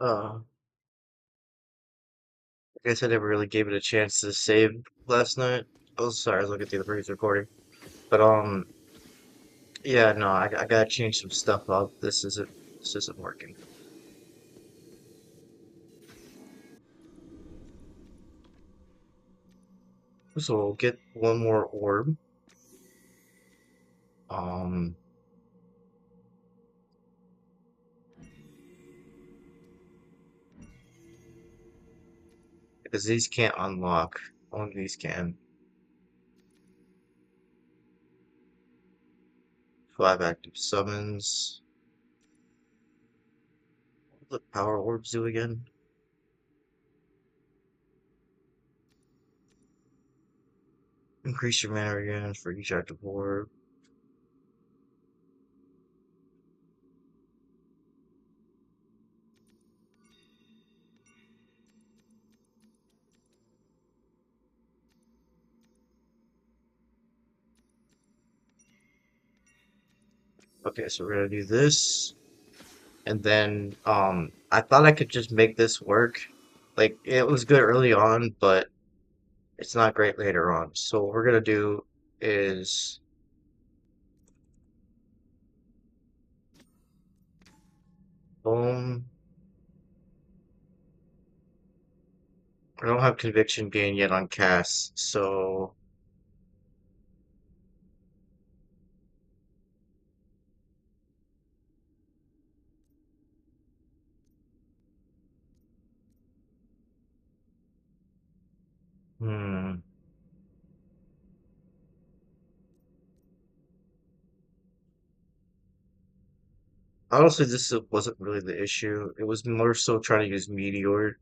I guess I never really gave it a chance to save last night. Oh, sorry, I was looking through the previous recording. But yeah, no, I gotta change some stuff up. This isn't working. So we'll get one more orb. Um, because these can't unlock. Only these can. 5 active summons. What do power orbs do again? Increase your mana again for each active orb. Okay, so we're gonna do this. And then I thought I could just make this work. Like it was good early on, but it's not great later on. So what we're gonna do is boom. I don't have conviction gain yet on cast, so hmm. Honestly, wasn't really the issue. It was more so trying to use Meteor.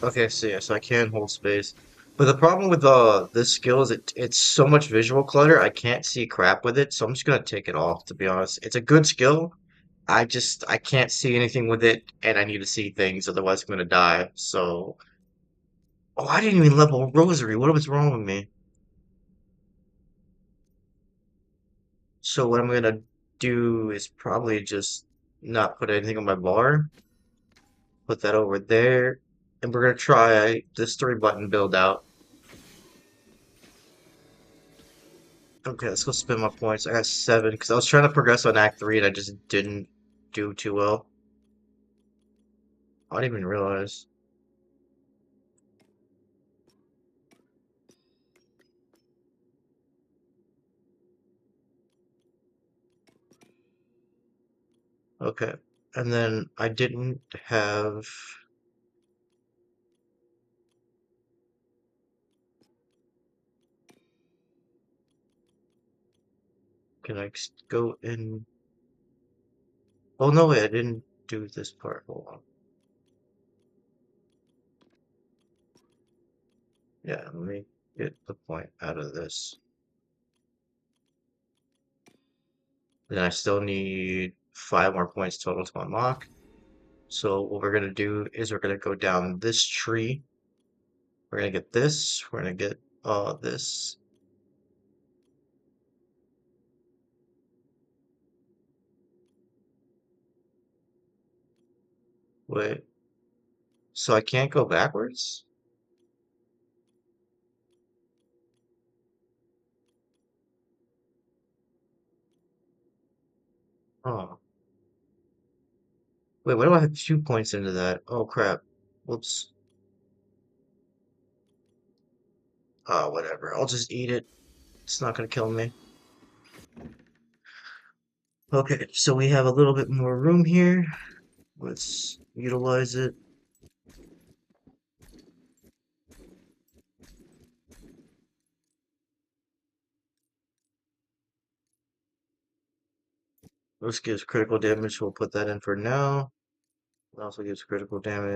Okay, so yeah, so I can hold space. But the problem with this skill is it's so much visual clutter, I can't see crap with it, so I'm just gonna take it off, to be honest. It's a good skill. I can't see anything with it, and I need to see things, otherwise I'm gonna die. So, oh, I didn't even level Rosary. What was wrong with me? So what I'm gonna do is probably just not put anything on my bar. Put that over there, and we're gonna try this 3 button build out. Okay, let's go spend my points. I got 7 because I was trying to progress on Act 3 and I just didn't do too well. I didn't even realize. Okay, and then I didn't have. Can I go in? Oh no, wait, I didn't do this part. Hold on. Yeah, let me get the point out of this. Then I still need 5 more points total to unlock. So what we're gonna do is we're gonna go down this tree. We're gonna get this. We're gonna get this. Wait, so I can't go backwards? Oh, wait, why do I have 2 points into that? Oh crap. Whoops. Oh, whatever. I'll just eat it. It's not gonna kill me. Okay, so we have a little bit more room here. Let's utilize it. This gives critical damage. We'll put that in for now. It also gives critical damage.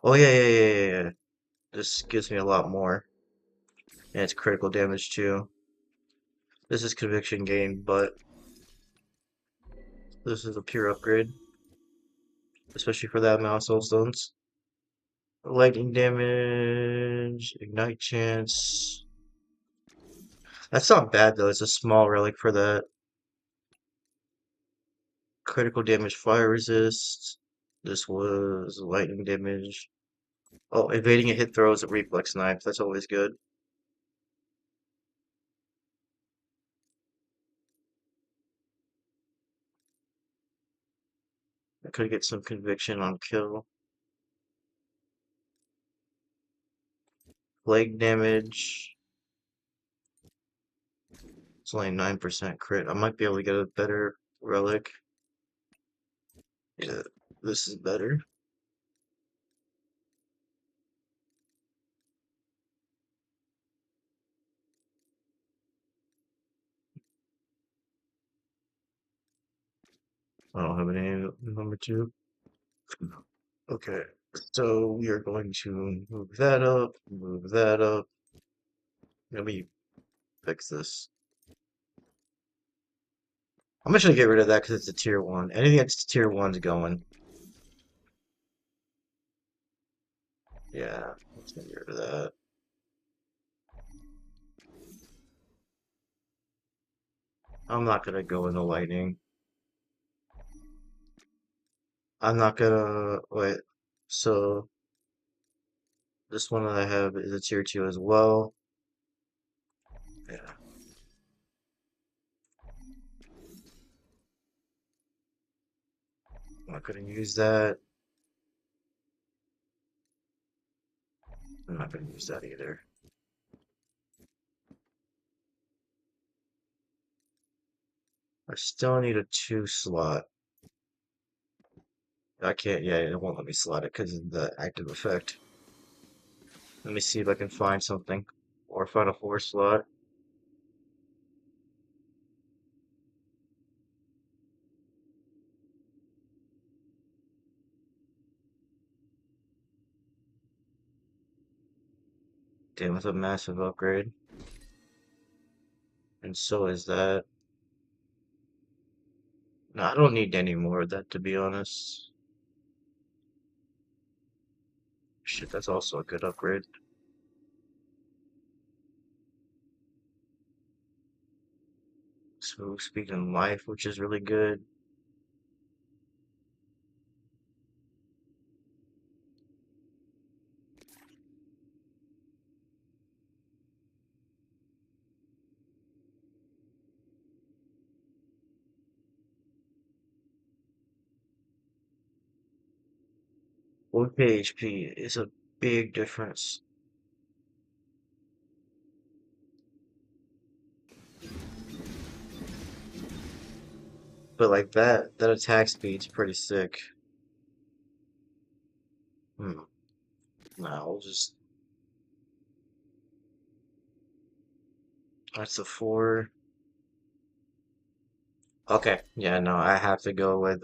Oh yeah, yeah, yeah, yeah, yeah. This gives me a lot more. And it's critical damage too. This is conviction gain, but this is a pure upgrade. especially for that amount of soul stones. Lightning damage, ignite chance. That's not bad though. It's a small relic for that. Critical damage, fire resist. This was lightning damage. Oh, evading a hit throw is a reflex knife. That's always good. I could get some conviction on kill. Plague damage. It's only 9% crit. I might be able to get a better relic. Yeah, this is better. I don't have any number two. Okay, so we are going to move that up, move that up. Let me fix this. I'm just gonna get rid of that because it's a tier one. Anything that's tier one's going. Yeah, let's get rid of that. I'm not gonna go in the lightning. I'm not gonna wait. So this one that I have is a tier two as well. Yeah, I'm not gonna use that. I'm not gonna use that either. I still need a two slot. I can't, yeah, it won't let me slot it because of the active effect. Let me see if I can find something. Or find a four slot. Damn, that's a massive upgrade. And so is that. No, I don't need any more of that to be honest. Shit, that's also a good upgrade. Smooth speed and life, which is really good. OP HP is a big difference. But like that attack speed's pretty sick. Hmm. Nah, we'll just that's a four. Okay, yeah, no, I have to go with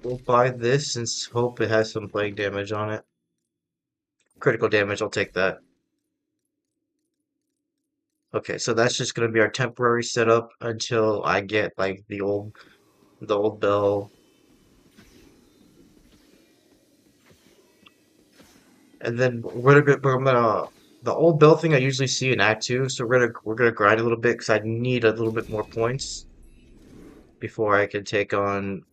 we'll buy this and hope it has some plague damage on it. Critical damage, I'll take that. Okay, so that's just gonna be our temporary setup until I get like the old bell. And then the old bell thing I usually see in Act 2, so we're gonna grind a little bit because I need a little bit more points before I can take on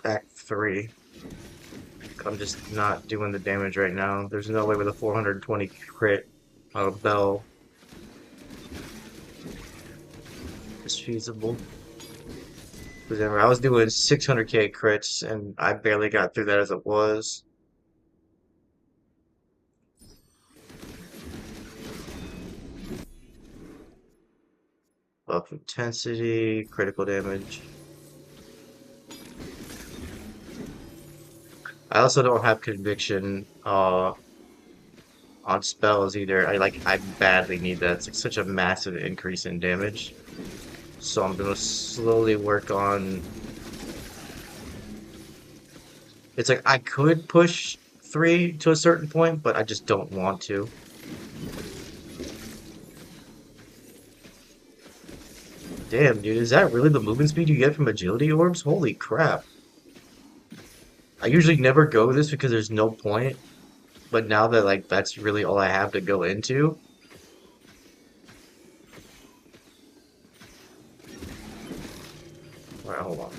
Act 3. I'm just not doing the damage right now. There's no way with a 420 crit on a bell is feasible. Because I was doing 600k crits and I barely got through that as it was. Buff intensity, critical damage. I also don't have conviction on spells either. I badly need that. It's like such a massive increase in damage. So I'm gonna slowly work on It's like I could push 3 to a certain point, but I just don't want to. Damn, dude, is that really the movement speed you get from agility orbs? Holy crap. I usually never go this because there's no point, but now that like that's really all I have to go into. Alright, hold on.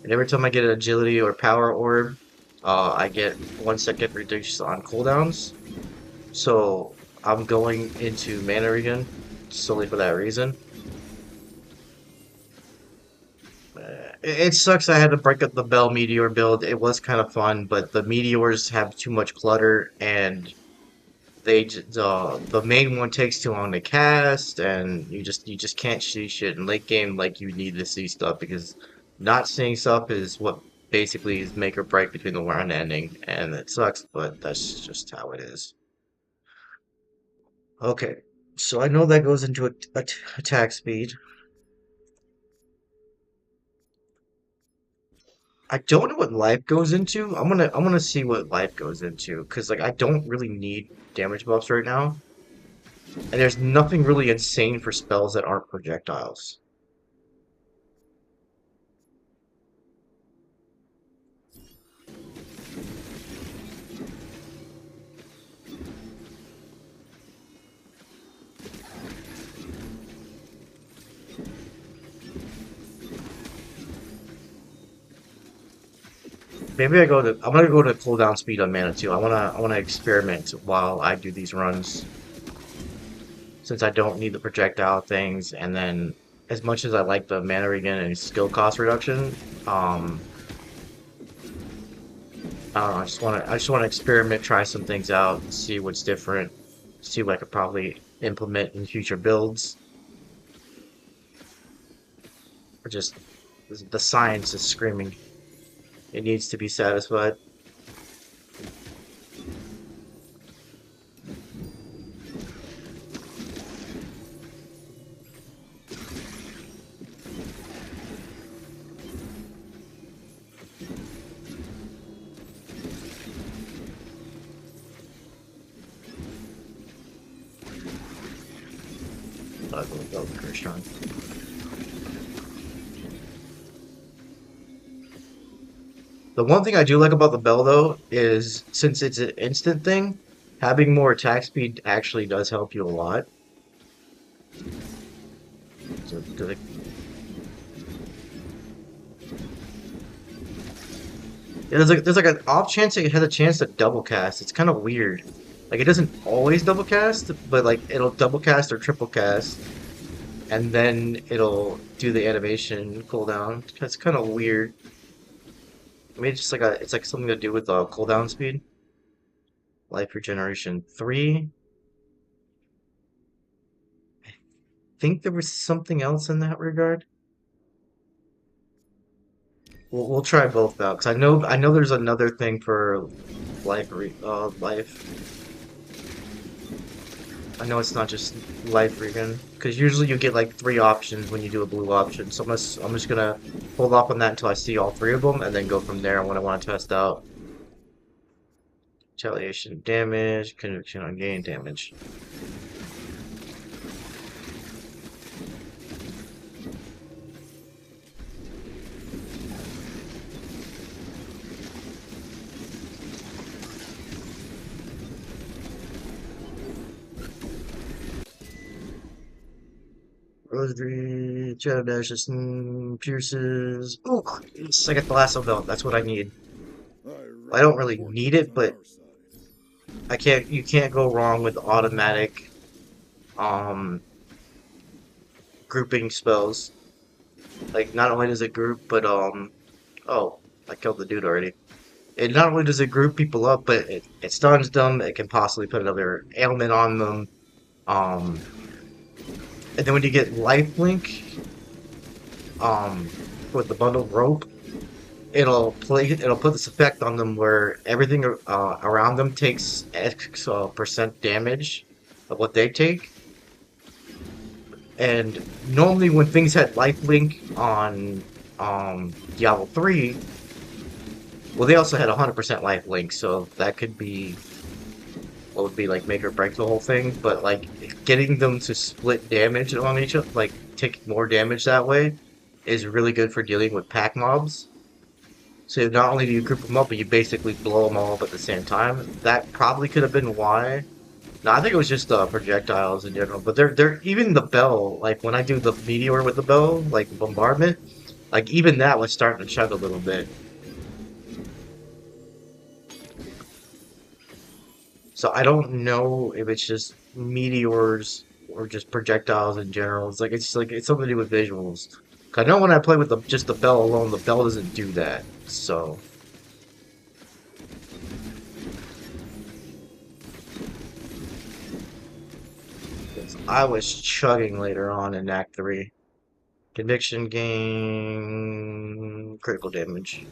And every time I get an agility or power orb, I get 1 second reduced on cooldowns. So I'm going into mana regen solely for that reason. It sucks I had to break up the Bell Meteor build. It was kind of fun, but the meteors have too much clutter, and the main one takes too long to cast, and you just can't see shit in late game like you need to see stuff because not seeing stuff is what basically is make or break between the round ending, and it sucks, but that's just how it is. Okay, so I know that goes into attack speed. I don't know what life goes into. I'm gonna see what life goes into because like I don't really need damage buffs right now, and there's nothing really insane for spells that aren't projectiles. Maybe I'm gonna go to cooldown speed on mana too. I wanna experiment while I do these runs since I don't need the projectile things. And then as much as I like the mana regen and skill cost reduction, I don't know. I just wanna experiment, try some things out, see what's different, see what I could probably implement in future builds, or just the science is screaming. It needs to be satisfied. But I will go very strong. The one thing I do like about the bell though is since it's an instant thing, having more attack speed actually does help you a lot. So, 'cause there's like an off chance it has a chance to double cast. It's kind of weird. Like it doesn't always double cast, but like it'll double cast or triple cast, and then it'll do the animation cooldown. It's kind of weird. I mean, it's like something to do with the cooldown speed. Life regeneration 3. Think there was something else in that regard. We'll try both out because I know there's another thing for life. I know it's not just life regen because usually you get like 3 options when you do a blue option. So I'm just gonna hold off on that until I see all 3 of them and then go from there when I want to test out retaliation damage, conviction on gain damage. Rosary, Shadow Dashes, Pierces. Oh, yes, I got the lasso belt. That's what I need. I don't really need it, but you can't go wrong with automatic um grouping spells. Like not only does it group, but oh, I killed the dude already. It not only does it group people up, but it stuns them. It can possibly put another ailment on them. Um, and then when you get lifelink, with the bundled rope, it'll put this effect on them where everything around them takes X percent damage of what they take. And normally when things had lifelink on Diablo 3, well they also had 100% lifelink, so that could be what would be like make or break the whole thing, but like getting them to split damage on each other, like take more damage that way, is really good for dealing with pack mobs. So not only do you group them up, but you basically blow them all up at the same time. That probably could have been why. No, I think it was just projectiles in general. But they're even the bell. Like when I do the meteor with the bell, like bombardment, like even that was starting to chug a little bit. So I don't know if it's just meteors or just projectiles in general. It's something to do with visuals. 'Cause I know when I play with just the bell alone, the bell doesn't do that. So. I was chugging later on in Act 3. Conviction gain, critical damage.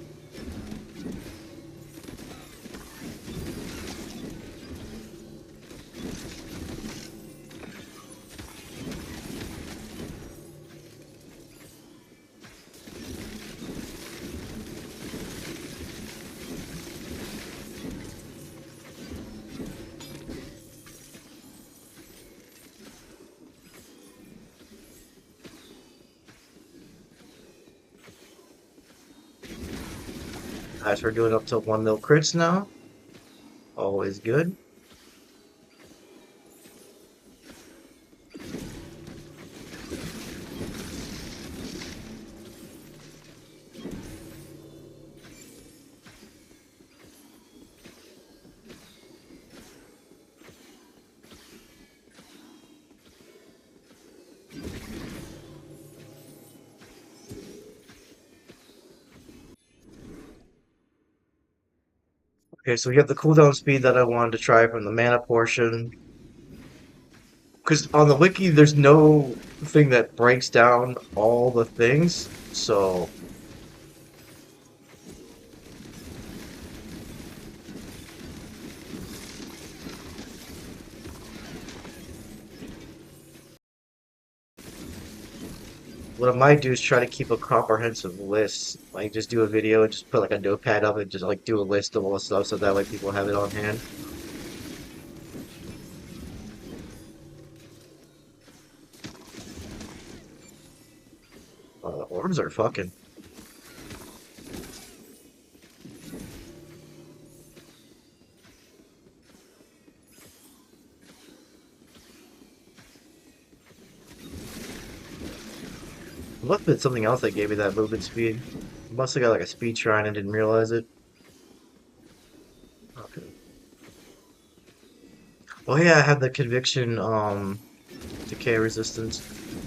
As we're doing up to 1 mil crits now. Always good. Okay, so we got the cooldown speed that I wanted to try from the mana portion. Because on the wiki, there's no thing that breaks down all the things. So what I might do is try to keep a comprehensive list. Like just do a video and just put like a notepad up and just like do a list of all the stuff so that way people have it on hand. The orbs are fucking. Must have been something else that gave me that movement speed. Must have got like a speed shrine and didn't realize it. Okay. Oh yeah, I have the conviction decay resistance.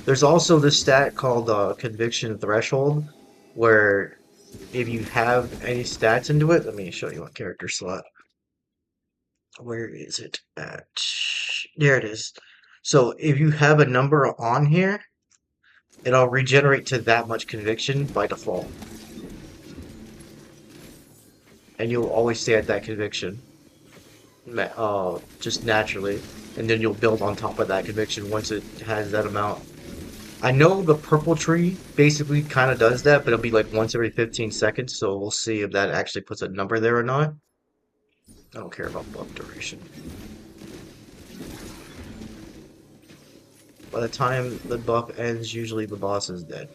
There's also this stat called conviction threshold, where if you have any stats into it, let me show you one character slot. Where is it at? There it is. So if you have a number on here, it'll regenerate to that much conviction by default. And you'll always stay at that conviction. Just naturally. And then you'll build on top of that conviction once it has that amount. I know the purple tree basically kind of does that, but it'll be like once every 15 seconds, so we'll see if that actually puts a number there or not. I don't care about buff duration. By the time the buff ends, usually the boss is dead.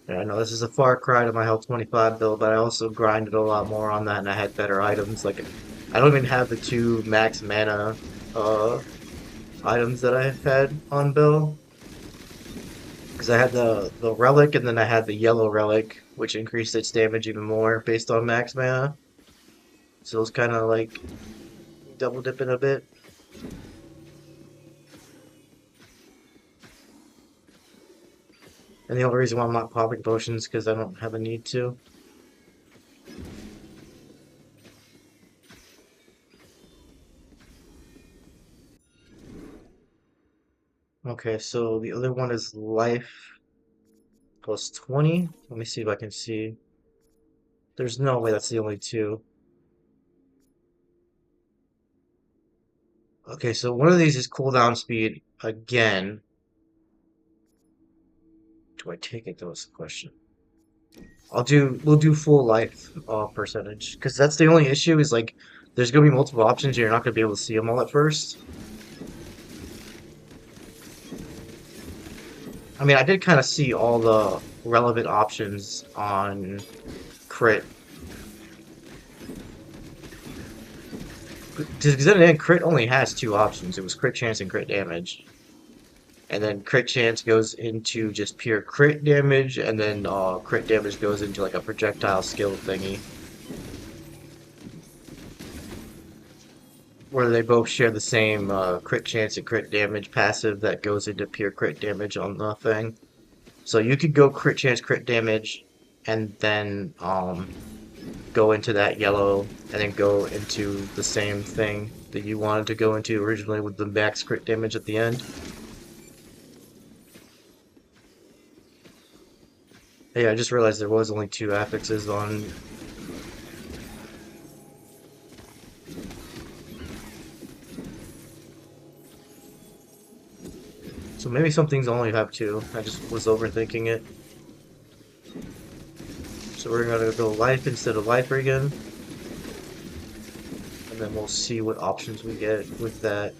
Yeah, I know this is a far cry to my health 25 build, but I also grinded a lot more on that and I had better items. Like, I don't even have the 2 max mana uh, items that I've had on Bill. Because I had the relic and then I had the yellow relic, which increased its damage even more based on max mana. So it was kind of like double dipping a bit. And the only reason why I'm not popping potions because I don't have a need to. Okay, so the other one is life plus 20. Let me see if I can see. There's no way that's the only two. Okay, so one of these is cooldown speed again. Do I take it though? Is the question. We'll do full life percentage because that's the only issue is like there's gonna be multiple options. You're not gonna be able to see them all at first. I mean, I did kind of see all the relevant options on crit. Because then again, crit only has two options. It was crit chance and crit damage. And then crit chance goes into just pure crit damage, and then crit damage goes into like a projectile skill thingy, where they both share the same crit chance and crit damage passive that goes into pure crit damage on the thing. So you could go crit chance, crit damage, and then go into that yellow, and then go into the same thing that you wanted to go into originally with the max crit damage at the end. Hey, I just realized there was only two affixes on. So maybe some things only have two. I just was overthinking it. So we're gonna go life instead of lifer again. And then we'll see what options we get with that.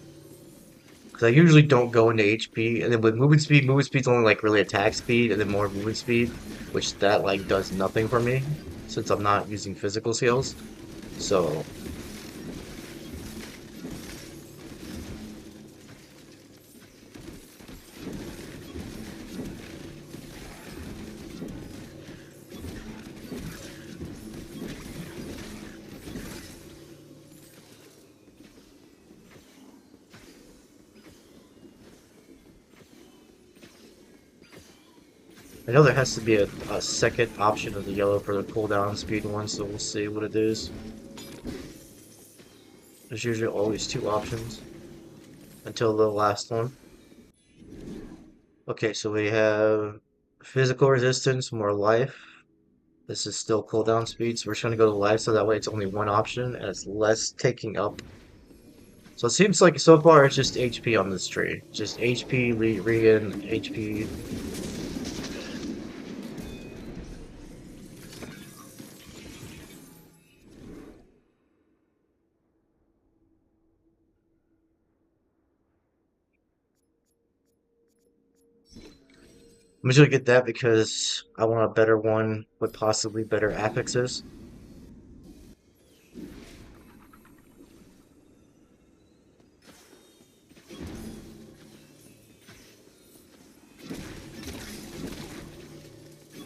Because I usually don't go into HP. And then with movement speed's only like really attack speed and then more movement speed. Which that like does nothing for me. Since I'm not using physical skills. So I know there has to be a second option of the yellow for the cooldown speed one, so we'll see what it is. There's usually always two options until the last one. Okay, so we have physical resistance, more life. This is still cooldown speed, so we're just gonna go to life so that way it's only one option and it's less taking up. So it seems like so far it's just HP on this tree. Just HP, Regan, HP. I'm just gonna get that because I want a better one with possibly better affixes.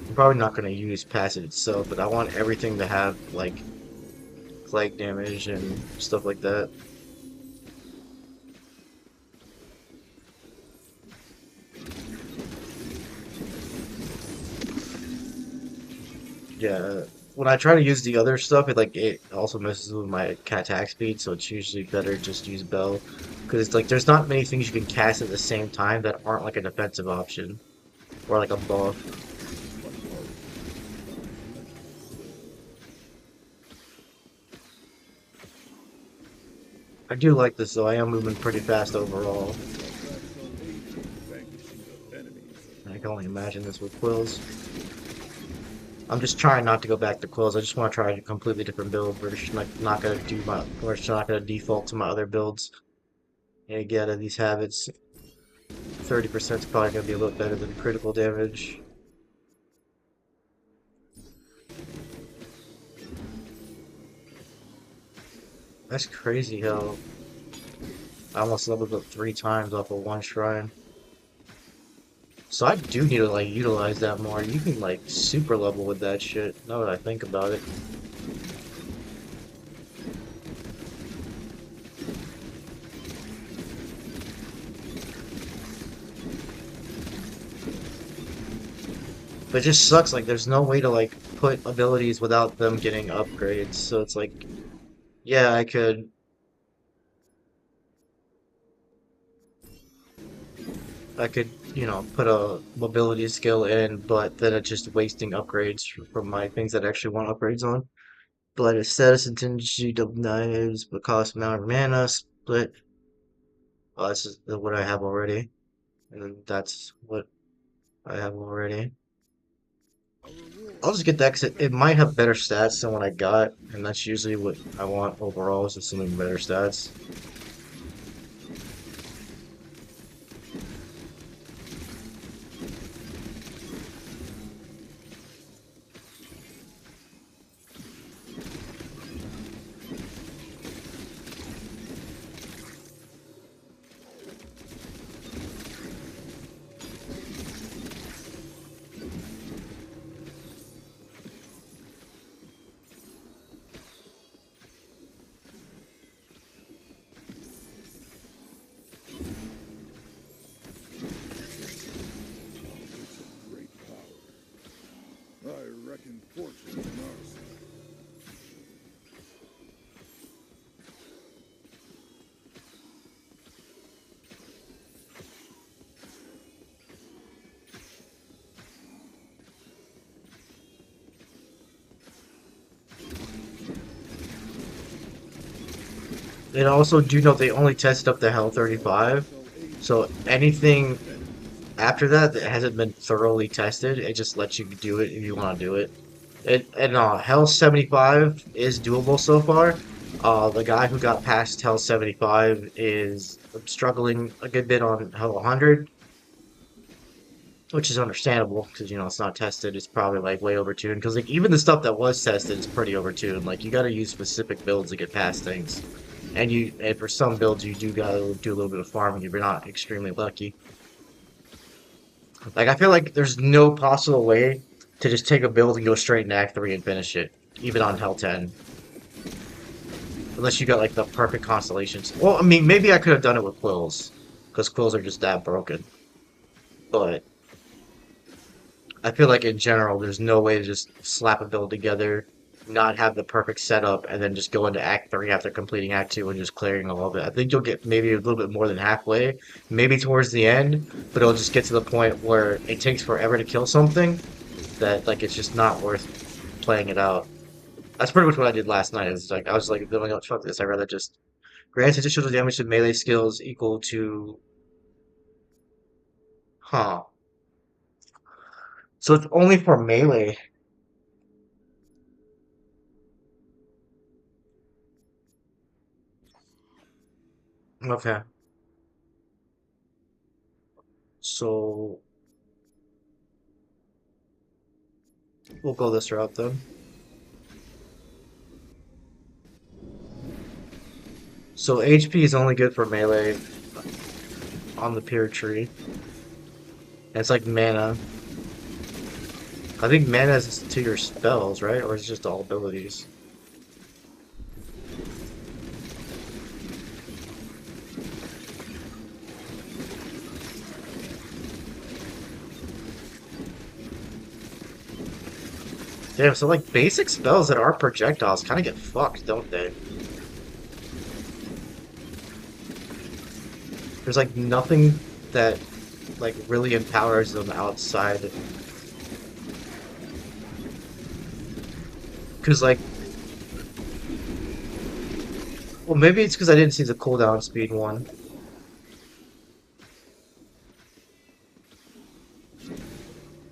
I'm probably not gonna use passive itself, but I want everything to have like plague damage and stuff like that. Yeah, when I try to use the other stuff, it also messes with my attack speed, so it's usually better just use Bell. Because it's like there's not many things you can cast at the same time that aren't like a defensive option or like a buff. I do like this though. I am moving pretty fast overall. I can only imagine this with quills. I'm just trying not to go back to quills. I just want to try a completely different build. We're just not gonna do my. We're just not gonna default to my other builds and get out of these habits. 30% is probably gonna be a little better than critical damage. That's crazy how I almost leveled up 3 times off of one shrine. So I do need to like utilize that more. You can like super level with that shit, now that I think about it. But it just sucks, like there's no way to like put abilities without them getting upgrades. So it's like, yeah, I could I could, put a mobility skill in, but then it's just wasting upgrades from my things that I actually want upgrades on. But a status intensity double knives, but cost amount of mana split. Oh, this is what I have already, and then that's what I have already. I'll just get that because it might have better stats than what I got, and that's usually what I want overall is just something better stats. Great power. I reckon fortune on our side. And also do note they only test up the Hell I 35, shall aid you so in your anything vengeance. after that that hasn't been thoroughly tested, it just lets you do it if you want to do it. Hell 75 is doable so far. The guy who got past Hell 75 is struggling a good bit on Hell 100, which is understandable because it's not tested. It's probably like way overtuned because like even the stuff that was tested is pretty overtuned. Like you got to use specific builds to get past things, and for some builds you do got to do a little bit of farming if you're not extremely lucky. Like I feel like there's no possible way to just take a build and go straight in Act 3 and finish it, even on Hell 10. Unless you got like the perfect constellations. Well, I mean, maybe I could have done it with quills, because quills are just that broken. But I feel like in general, there's no way to just slap a build together, not have the perfect setup, and then just go into Act 3 after completing Act 2 and just clearing all of it. I think you'll get maybe a little bit more than halfway, maybe towards the end, but it'll just get to the point where it takes forever to kill something that like it's just not worth playing it out. That's pretty much what I did last night. It's like I was like, oh my god, fuck this. I'd rather just grant additional damage to melee skills equal to, huh? So it's only for melee. Okay, so we'll go this route then. So HP is only good for melee on the peer tree. And it's like mana. I think mana is to your spells, right? Or is it just all abilities? Damn, so like basic spells that are projectiles kind of get fucked, don't they? There's like nothing that like really empowers them outside. Because like, well, maybe it's because I didn't see the cooldown speed one.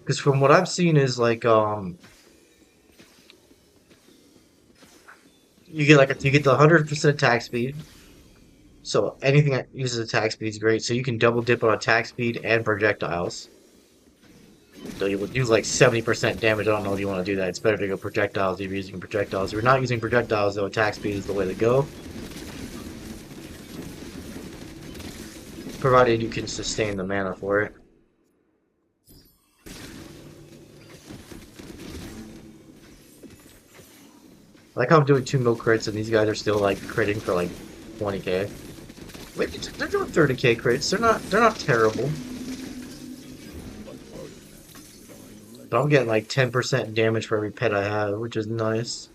Because from what I've seen is like, you get the 100% attack speed. So anything that uses attack speed is great. So you can double dip on attack speed and projectiles. So you would do like 70% damage. I don't know if you want to do that. It's better to go projectiles if you're using projectiles. If you're not using projectiles, though, attack speed is the way to go. Provided you can sustain the mana for it. I like how I'm doing 2 mil crits and these guys are still like critting for like 20k. Wait, they're doing 30k crits. They're not terrible. But I'm getting like 10% damage for every pet I have, which is nice.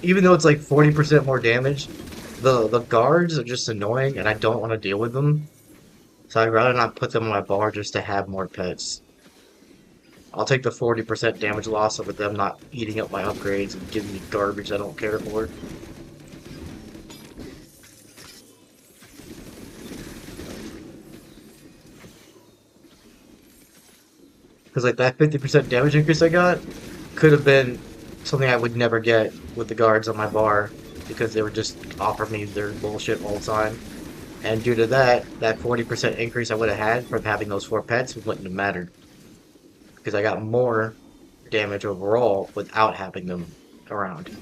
Even though it's like 40% more damage, the guards are just annoying, and I don't want to deal with them. So I'd rather not put them on my bar just to have more pets. I'll take the 40% damage loss over them not eating up my upgrades and giving me garbage I don't care for. Because like that 50% damage increase I got could have been something I would never get with the guards on my bar because they would just offer me their bullshit all the time. And due to that, that 40% increase I would have had from having those four pets wouldn't have mattered because I got more damage overall without having them around.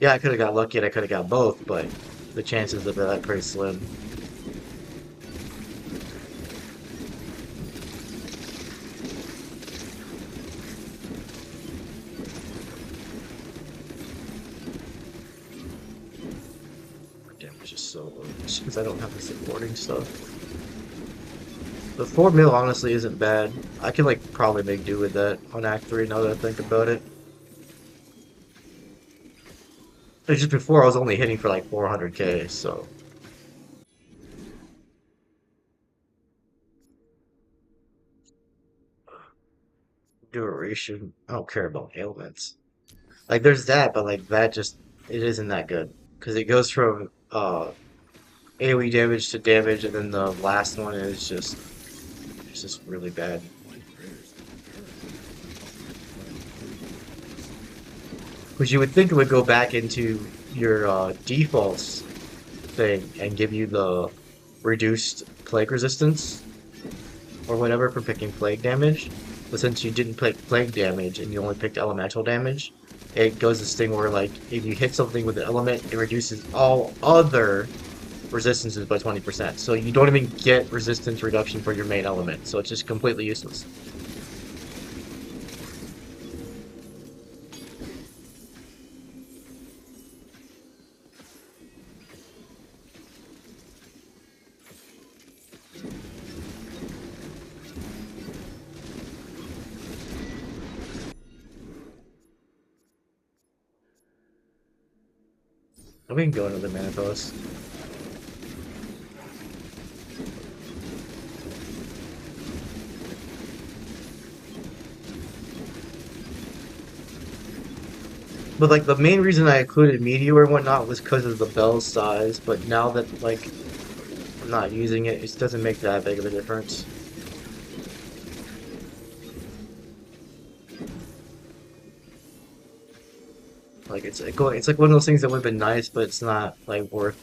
Yeah, I could have got lucky and I could have got both, but the chances of that are pretty slim. Damage is so low because I don't have the supporting stuff. The 4 mil honestly isn't bad. I can like probably make do with that on Act 3 now that I think about it. It's just before I was only hitting for like 400k, so duration. I don't care about ailments. Like there's that, but like that just it isn't that good because it goes from AoE damage to damage, and then the last one is just it's just really bad. Which you would think it would go back into your defaults thing and give you the reduced plague resistance or whatever for picking plague damage. But since you didn't pick plague damage and you only picked elemental damage, it goes this thing where like if you hit something with an element, it reduces all other resistances by 20%. So you don't even get resistance reduction for your main element. So it's just completely useless. We can go into the mana post. But like the main reason I included Meteor and whatnot was because of the bell size, but now that like I'm not using it, it doesn't make that big of a difference. Like it's like one of those things that would have been nice, but it's not like worth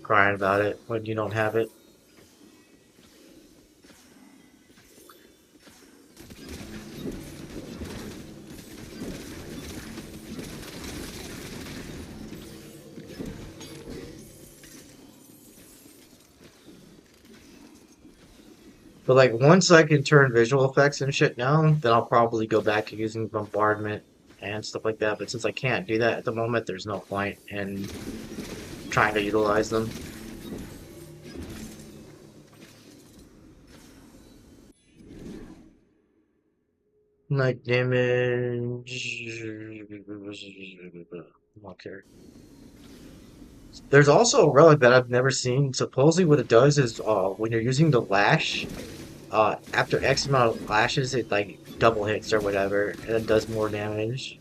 crying about it when you don't have it. But like once I can turn visual effects and shit down, then I'll probably go back to using bombardment and stuff like that. But since I can't do that at the moment, there's no point in trying to utilize them. Like damage. Okay. There's also a relic that I've never seen. Supposedly what it does is when you're using the lash, after X amount of lashes it like double hits or whatever, and it does more damage.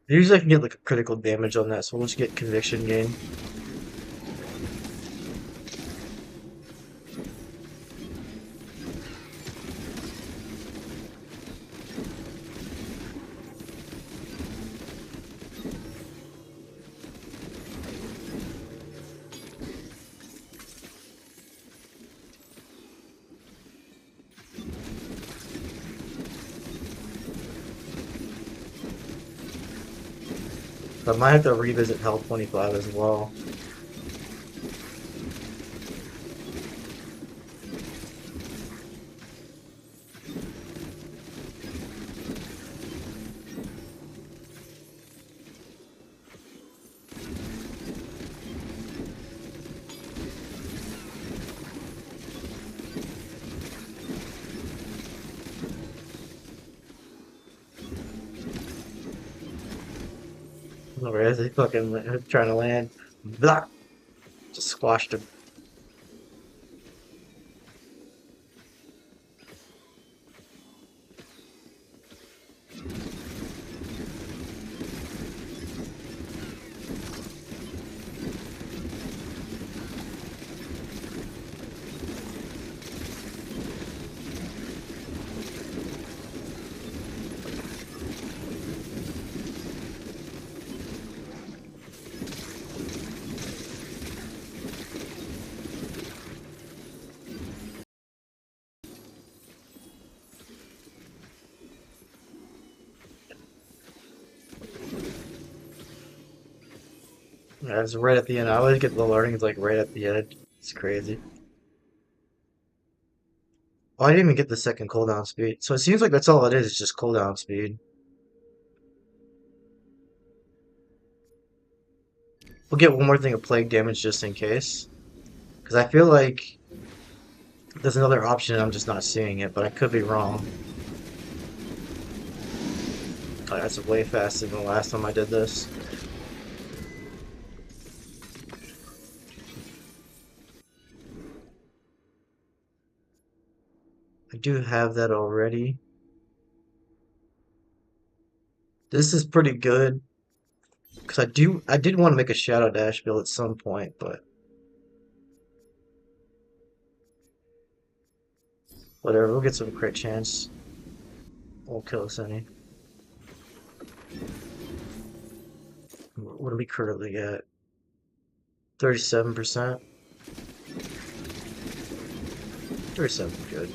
Usually I can get like a critical damage on that, so we'll just get conviction gain. So I might have to revisit Hell 25 as well. Where is he fucking trying to land? Blah! Just squashed him. Yeah, it's right at the end. I always get the learning. It's like right at the end. It's crazy. Oh, I didn't even get the second cooldown speed. So it seems like that's all it is just cooldown speed. We'll get one more thing of plague damage just in case. Because I feel like there's another option and I'm just not seeing it, but I could be wrong. Oh, that's way faster than the last time I did this. I do have that already. This is pretty good. Because I did want to make a Shadow Dash build at some point, but whatever, we'll get some crit chance. Won't kill us any. What do we currently get? 37%? 37 is good.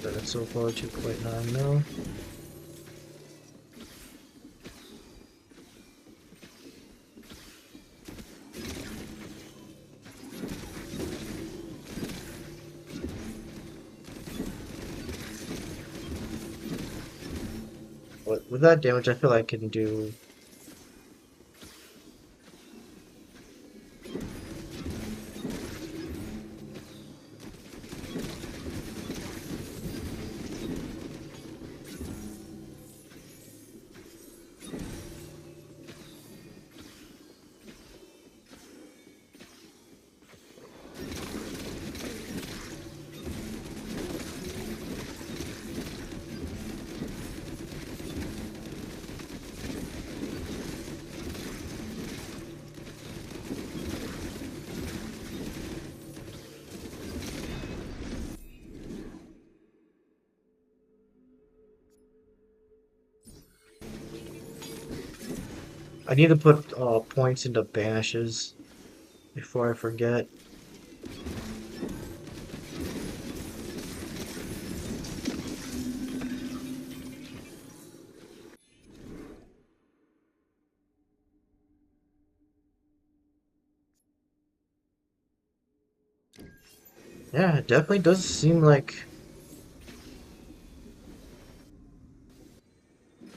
But so far, 2.9 mil. With that damage, I feel I can do. I need to put points into banishes before I forget. Yeah, it definitely does seem like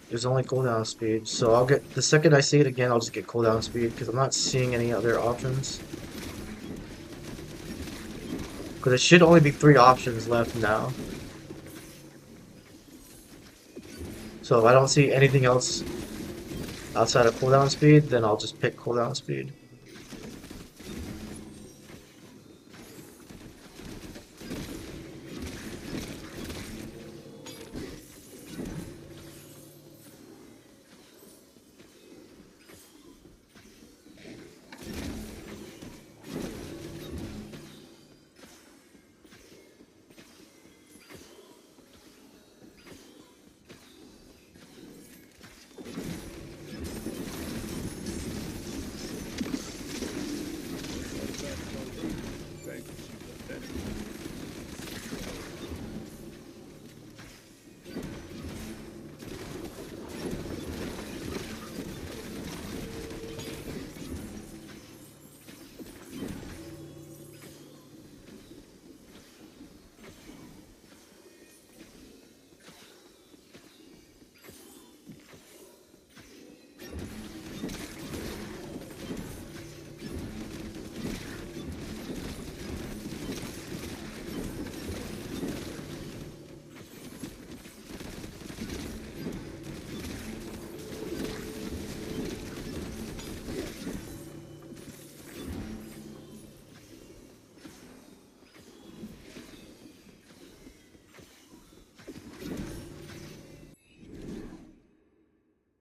there's only cooldown speed. So I'll get the second I see it again, I'll just get cooldown speed because I'm not seeing any other options. Because it should only be 3 options left now. So if I don't see anything else outside of cooldown speed, then I'll just pick cooldown speed.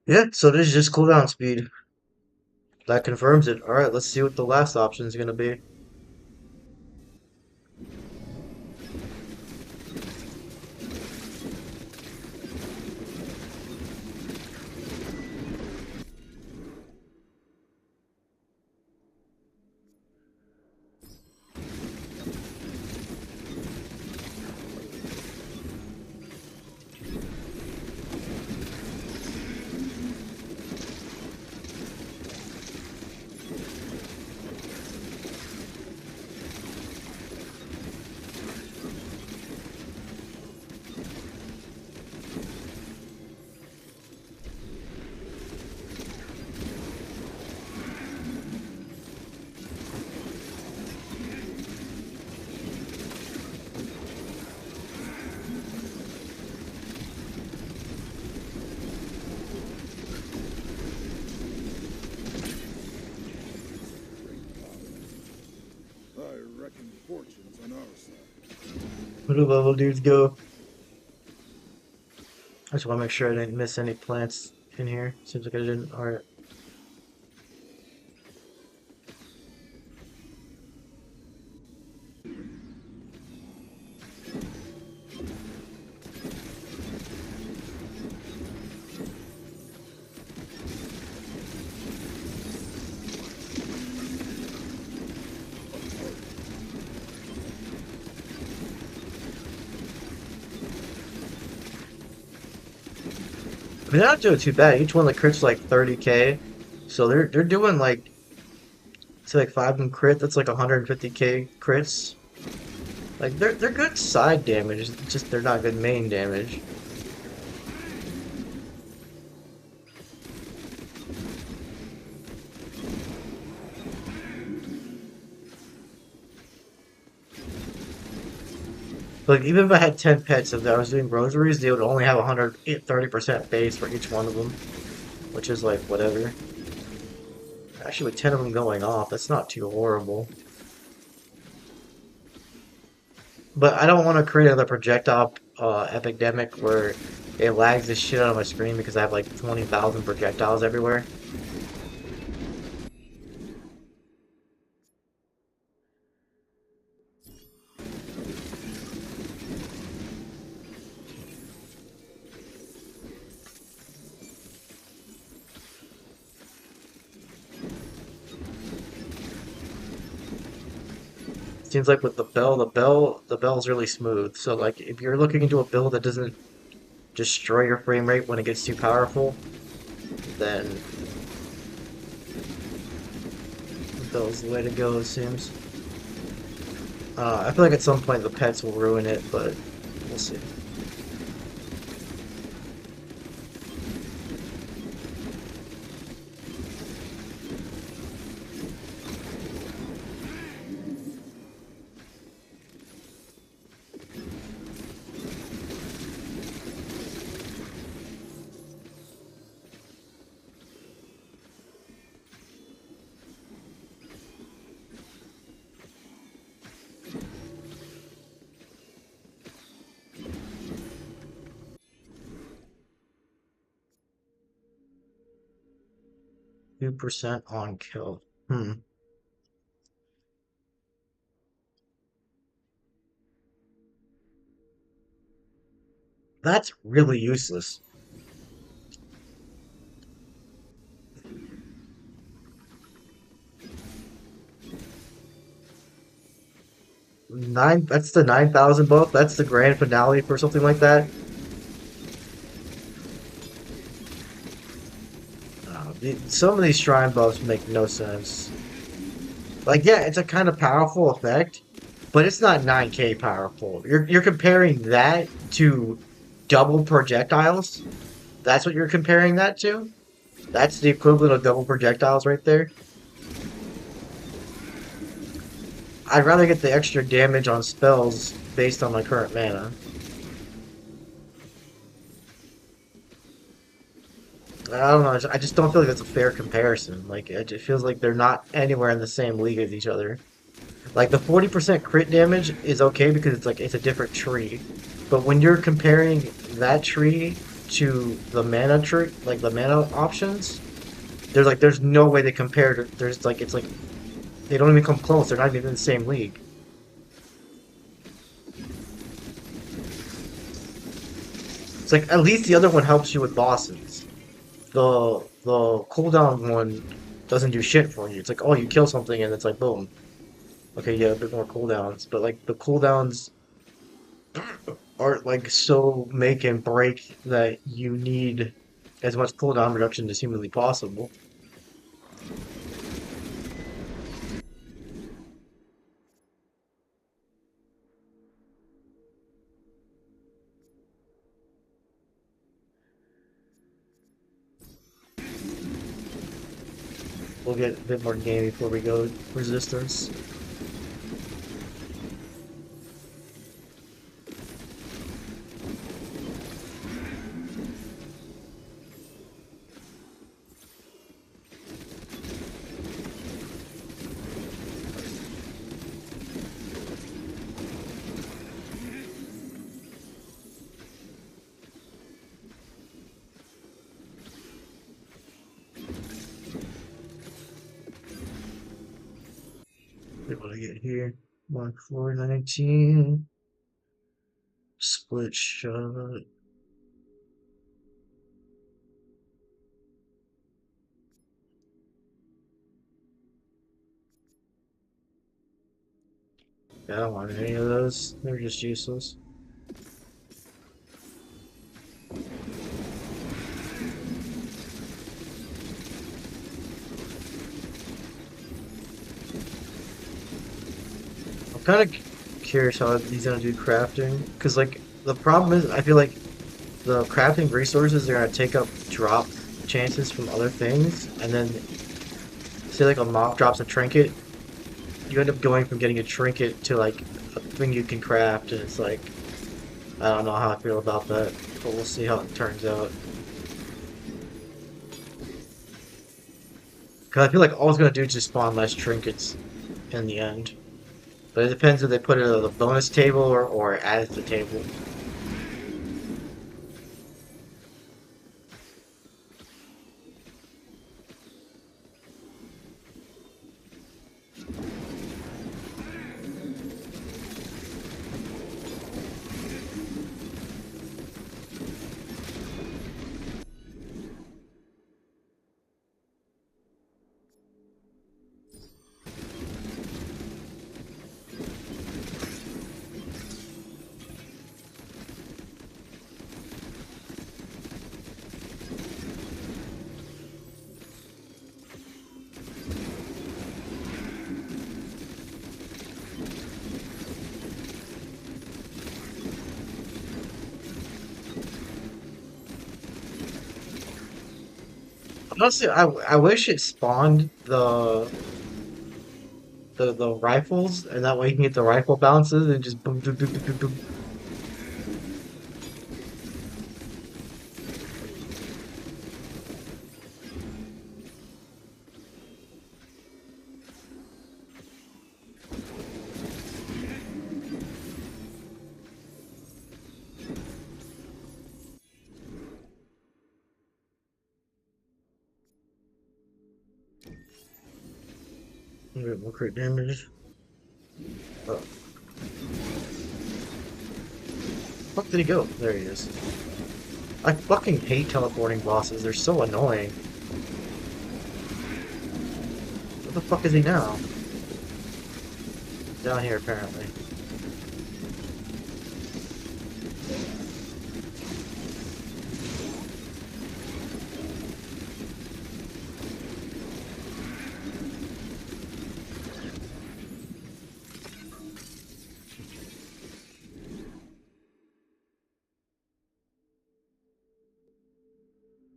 Yeah, so this is just cooldown speed. That confirms it. Alright, let's see what the last option is going to be. I reckon fortune's on our side. Where do level dudes go? I just want to make sure I didn't miss any plants in here. Seems like I didn't. Alright. They're not doing too bad. Each one of the crits like 30k. So they're doing like to like 5 of them crit, that's like 150k crits. Like they're good side damage, it's just they're not good main damage. Like even if I had 10 pets, if I was doing rosaries, they would only have 130% base for each one of them, which is like whatever. Actually, with 10 of them going off, that's not too horrible. But I don't want to create another projectile epidemic where it lags the shit out of my screen because I have like 20,000 projectiles everywhere. Seems like with the bell's really smooth. So like if you're looking into a build that doesn't destroy your frame rate when it gets too powerful, then the bell's the way to go, it seems. I feel like at some point the pets will ruin it, but we'll see. 2% on kill. Hmm. That's really useless. That's the 9,000 buff. That's the grand finale for something like that. Some of these shrine buffs make no sense. Like, yeah, it's a kind of powerful effect, but it's not 9k powerful. You're comparing that to double projectiles. That's what you're comparing that to. That's the equivalent of double projectiles right there. I'd rather get the extra damage on spells based on my current mana. I don't know. I just don't feel like that's a fair comparison. Like it feels like they're not anywhere in the same league as each other. Like the 40% crit damage is okay because it's like it's a different tree. But when you're comparing that tree to the mana tree, like the mana options, there's no way they compare to, there's like, it's like, they don't even come close. They're not even in the same league. It's like, at least the other one helps you with bosses. The cooldown one doesn't do shit for you. It's like, oh, you kill something and it's like, boom. Okay, yeah, a bit more cooldowns. But like, the cooldowns aren't like so make and break that you need as much cooldown reduction as humanly possible. We'll get a bit more game before we go resistance. Able to get here. Mark 419. Split shot. Yeah, I don't want any of those. They're just useless. I'm kind of curious how he's gonna do crafting, because like the problem is, I feel like the crafting resources are gonna take up drop chances from other things, and then say like a mob drops a trinket, you end up going from getting a trinket to like a thing you can craft, and it's like I don't know how I feel about that, but we'll see how it turns out. Because I feel like all it's gonna do is just spawn less trinkets in the end. But it depends if they put it on the bonus table or add it to the table. Honestly, I wish it spawned the rifles, and that way you can get the rifle bounces and just boom, boom, boom, boom, boom, boom. A bit more crit damage. Oh, fuck did he go? There he is. I fucking hate teleporting bosses. They're so annoying. Where the fuck is he now? Down here, apparently.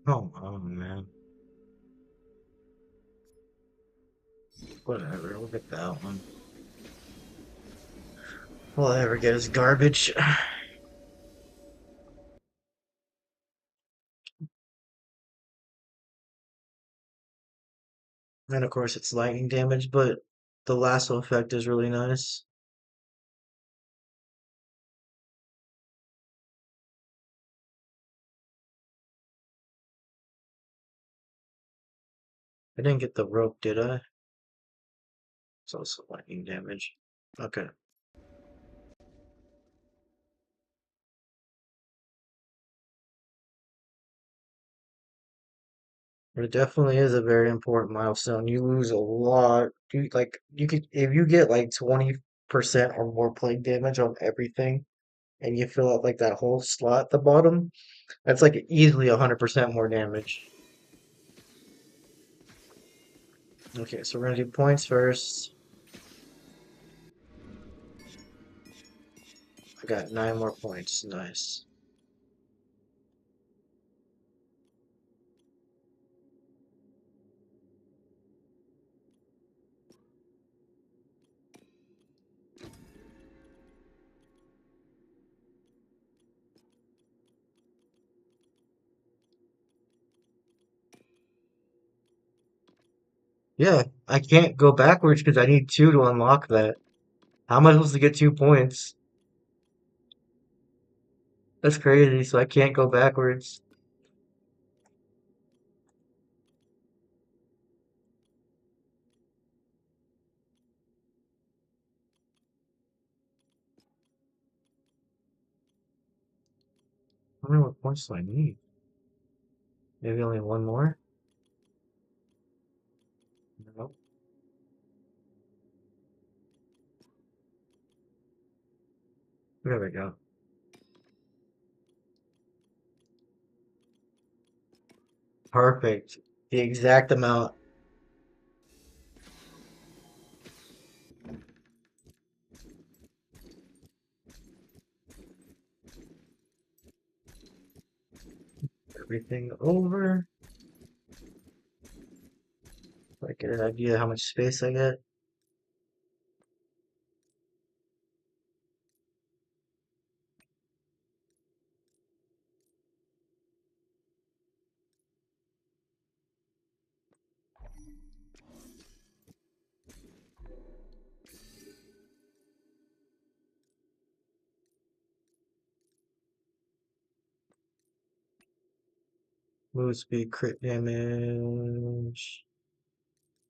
Oh man. Whatever. We'll get that one. All I ever get is garbage. And of course, it's lightning damage, but the lasso effect is really nice. I didn't get the rope, did I? It's also lightning damage. Okay. It definitely is a very important milestone. You lose a lot. You could if you get like 20% or more plague damage on everything, and you fill out like that whole slot at the bottom, that's like easily 100% more damage. Okay, so we're gonna do points first. I got 9 more points. Nice. Yeah, I can't go backwards because I need two to unlock that. How am I supposed to get 2 points? That's crazy, so I can't go backwards. I don't know what points do I need. Maybe only one more? Nope. There we go. Perfect. The exact amount. Everything over. So I get an idea how much space I get. Move speed, crit damage.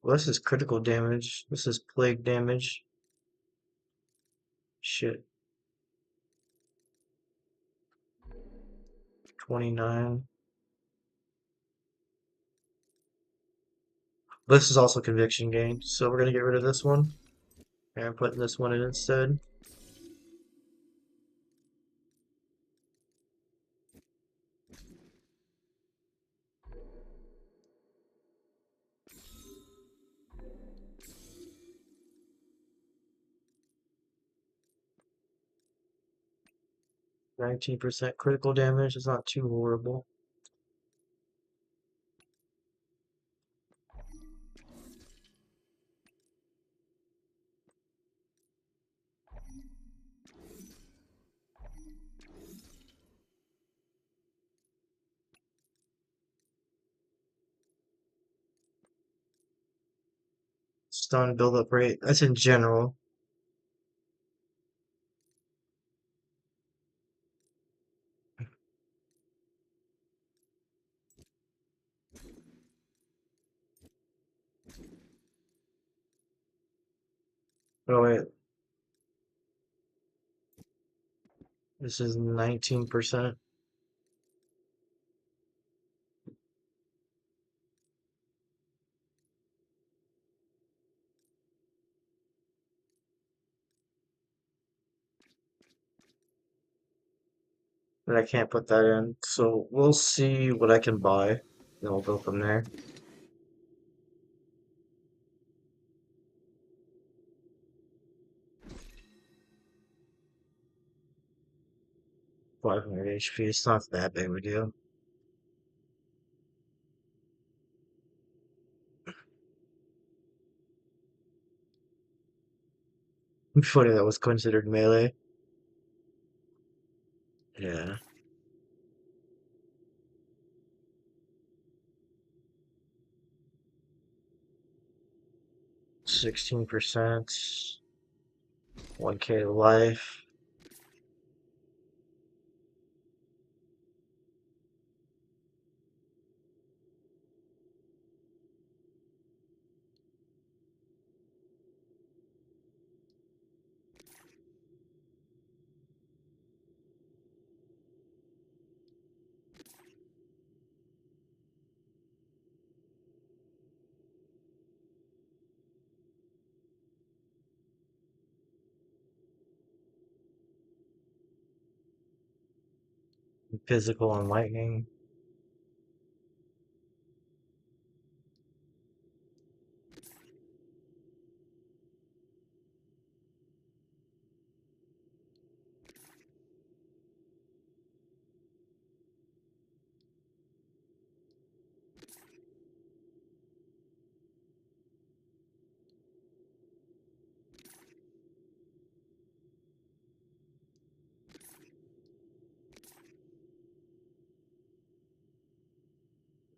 Well, this is critical damage. This is plague damage. Shit. 29. This is also conviction gain, so we're gonna get rid of this one. And I'm putting this one in instead. 19% critical damage is not too horrible. Stun buildup rate. That's in general. Oh wait, this is 19%. But I can't put that in. So we'll see what I can buy. Then we'll go from there. 500 HP. It's not that big of a deal. Funny that was considered melee. Yeah. 16%. 1k life. Physical and lightning.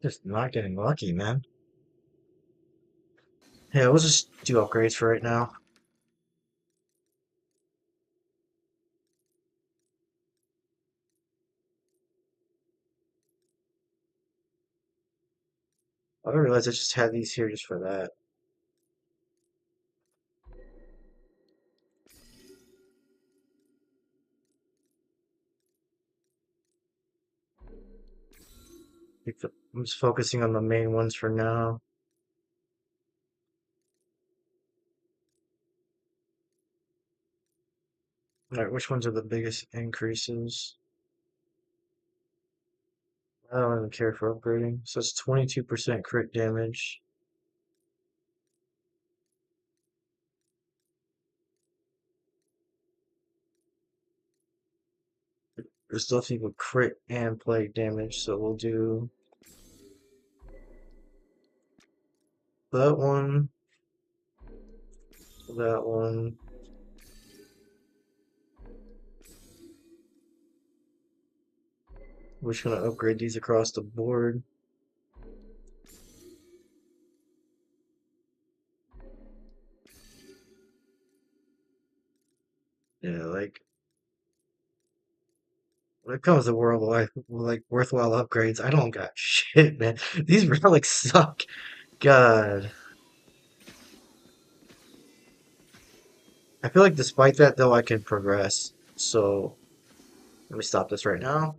Just not getting lucky, man. Yeah, we'll just do upgrades for right now. I realized I just had these here just for that. I'm just focusing on the main ones for now. Alright, which ones are the biggest increases? I don't even care for upgrading. So it's 22% crit damage. There's stuff you can crit and plague damage, so we'll do that one, that one. We're just gonna upgrade these across the board. Yeah, like when it comes to world like worthwhile upgrades, I don't got shit, man. These relics suck. God. I feel like despite that though, I can progress. So let me stop this right now.